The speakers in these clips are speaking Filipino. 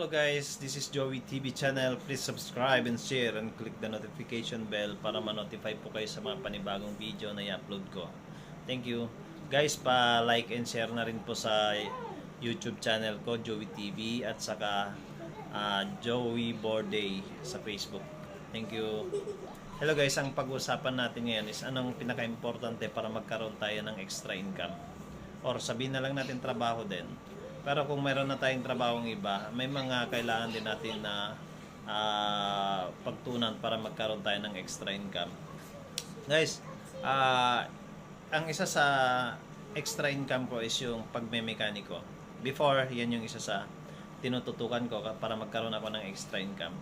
Hello guys, this is Joey TV channel. Please subscribe and share and click the notification bell para ma-notify po kayo sa mga panibagong video na i-upload ko. Thank you. Guys, pa-like and share na rin po sa YouTube channel ko, Joey TV, at saka Joey Borday sa Facebook. Thank you. Hello guys, ang pag-uusapan natin ngayon is anong pinaka-importante para magkaroon tayo ng extra income. Or sabihin na lang natin trabaho din. Pero kung mayroon na tayong trabahong iba, may mga kailangan din natin na pagtunan para magkaroon tayo ng extra income. Guys, ang isa sa extra income ko is yung pagmemekaniko. Before, yan yung isa sa tinututukan ko para magkaroon ako ng extra income.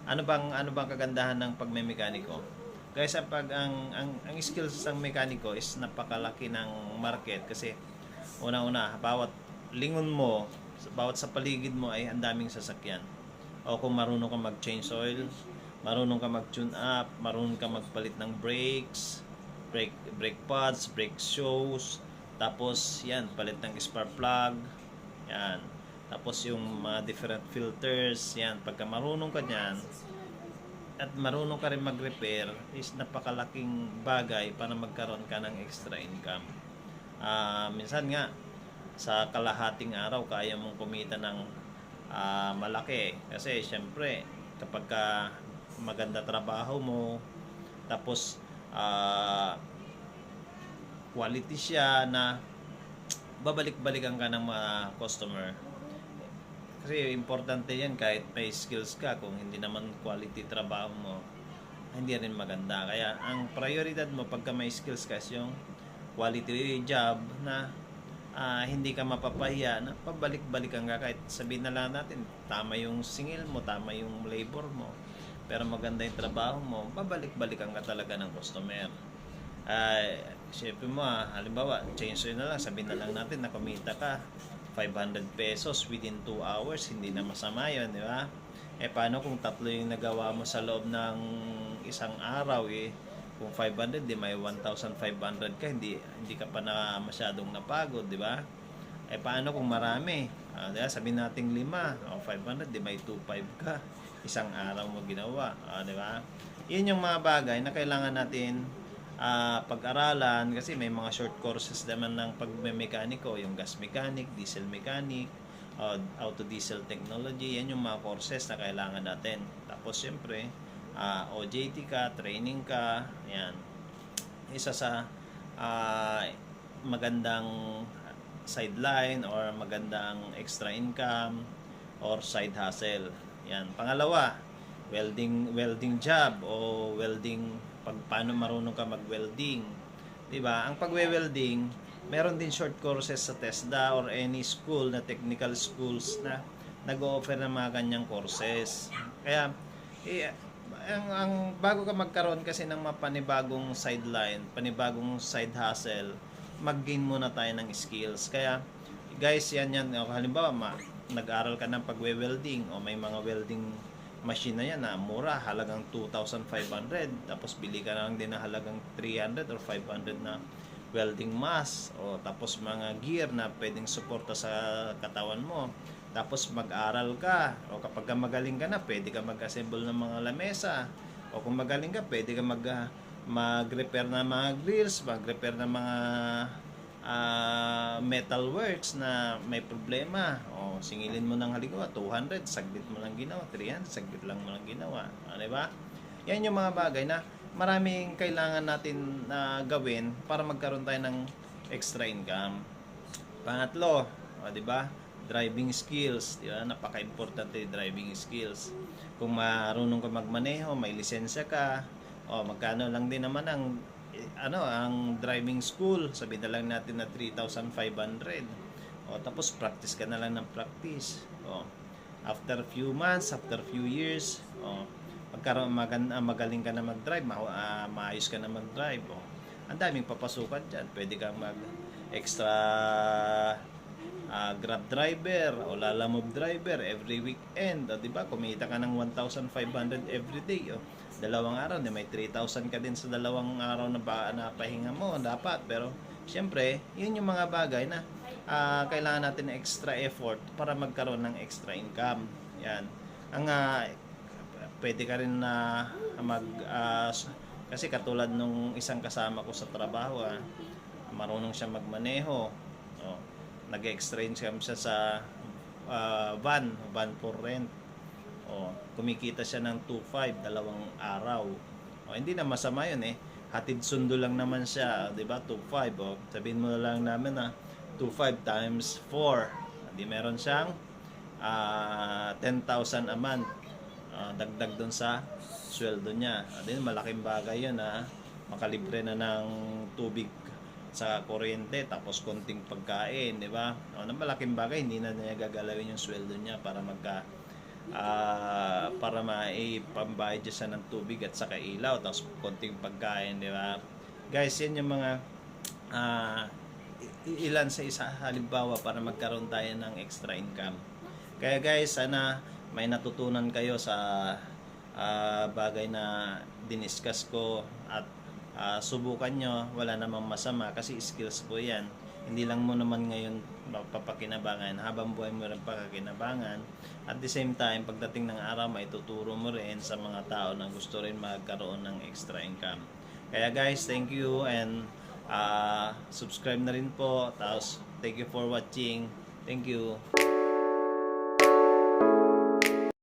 Ano bang kagandahan ng pagmemekaniko? Guys, ang skills ng mekaniko is napakalaki ng market kasi una-una, bawat lingon mo, bawat sa paligid mo ay ang daming sasakyan. O kung marunong ka mag-change oil, marunong ka mag-tune up, marunong ka magpalit ng brakes, brake pads, brake shoes, tapos yan, palit ng spark plug, yan. Tapos yung mga different filters, yan. Pagka marunong ka niyan, at marunong ka rin mag-repair, is napakalaking bagay para magkaroon ka ng extra income. Minsan nga, sa kalahating araw kaya mong kumita ng malaki kasi syempre kapag maganda trabaho mo tapos quality siya na babalik-balikan ka ng mga customer kasi importante yan kahit may skills ka kung hindi naman quality trabaho mo hindi rin maganda kaya ang prioridad mo pagka may skills ka yung quality job na hindi ka mapapahiya na pabalik-balikan ka kahit sabihin na lang natin tama yung singil mo, tama yung labor mo pero maganda yung trabaho mo babalik-balikan ka talaga ng customer. Siyempre mo halimbawa change oil na lang, sabihin na lang natin na kumita ka 500 pesos within 2 hours, hindi na masama yun, di ba? Paano kung tatlo yung nagawa mo sa loob ng isang araw kung 500 di may 1,500 ka hindi ka pa na masyadong napagod di ba paano kung marami sabihin nating 5 o 500 di may 2,500 ka isang araw mo ginawa di ba yun yung mga bagay na kailangan natin pag-aralan kasi may mga short courses naman ng pagmemekaniko yung gas mechanic, diesel mechanic, auto diesel technology yan yung mga courses na kailangan natin tapos syempre OJT ka, training ka, yan. Isa sa magandang sideline or magandang extra income or side hustle. Yan. Pangalawa, welding job o welding paano marunong ka mag-welding. 'Di ba? Ang pagwe-welding, meron din short courses sa TESDA or any school na technical schools na nag-o-offer ng mga kanyang courses. Kaya ang bago ka magkaroon kasi ng mga panibagong sideline, panibagong side hustle, mag-gain muna tayo ng skills. Kaya guys, yan halimbawa nag-aral ka ng pagwe-welding o may mga welding machine na yan na mura, halagang 2,500 tapos bili ka na lang din na halagang 300 or 500 na welding mask o tapos mga gear na pwedeng suporta sa katawan mo. Tapos mag-aral ka o kapag magaling ka na pwede ka mag-assemble ng mga lamesa o kung magaling ka pwede ka mag-repair ng mga grills, mag-repair ng mga metal works na may problema o singilin mo ng halimbawa 200, saglit mo lang ginawa, 300, saglit lang mo lang ginawa, diba? Yan yung mga bagay na maraming kailangan natin gawin para magkaroon tayo ng extra income. Pangatlo, diba? Driving skills, di ba? Napaka-importante yung driving skills. Kung marunong ka magmaneho, may lisensya ka, magkano lang din naman ang driving school, sabihin na lang natin na 3,500. Tapos practice ka na lang ng practice. After few months, after few years, magaling ka na mag-drive, maayos ka na mag-drive. Ang daming papasukan dyan. Pwede kang mag-extra Grab driver o Lalamove driver every weekend, di ba? Kumita ka ng 1,500 every day. Dalawang araw, may 3,000 ka din sa dalawang araw na pahinga mo dapat. Pero syempre, yun yung mga bagay na kailangan natin extra effort para magkaroon ng extra income. Yan. Ang pwede ka rin na kasi katulad nung isang kasama ko sa trabaho, marunong siya magmaneho. Oh, nag-exchange kami siya sa van for rent. Oh, kumikita siya ng 2.5 dalawang araw. Oh, hindi na masama 'yun eh. Hatid sundo lang naman siya, 'di ba? 2.5. Oh, sabihin mo na lang namin na 2.5 times 4. Hindi meron siyang 10,000 a month. Dagdag doon sa sweldo niya. Din malaking bagay 'yun makalibre na ng tubig sa kuryente tapos konting pagkain, 'di ba? Malaking bagay, hindi na niya gagalawin yung sweldo niya para maipambayad siya ng tubig at saka ilaw tapos konting pagkain, 'di ba? Guys, yan yung mga ilan sa isa halimbawa para magkaroon tayo ng extra income. Kaya guys, sana may natutunan kayo sa bagay na diniscuss ko at subukan nyo, wala namang masama kasi skills po yan. Hindi lang mo naman ngayon papakinabangan, habang buhay mo rin pakakinabangan. At the same time, pagdating ng araw, may tuturo mo rin sa mga tao na gusto rin magkaroon ng extra income. Kaya guys, thank you and subscribe na rin po. Tapos, thank you for watching. Thank you.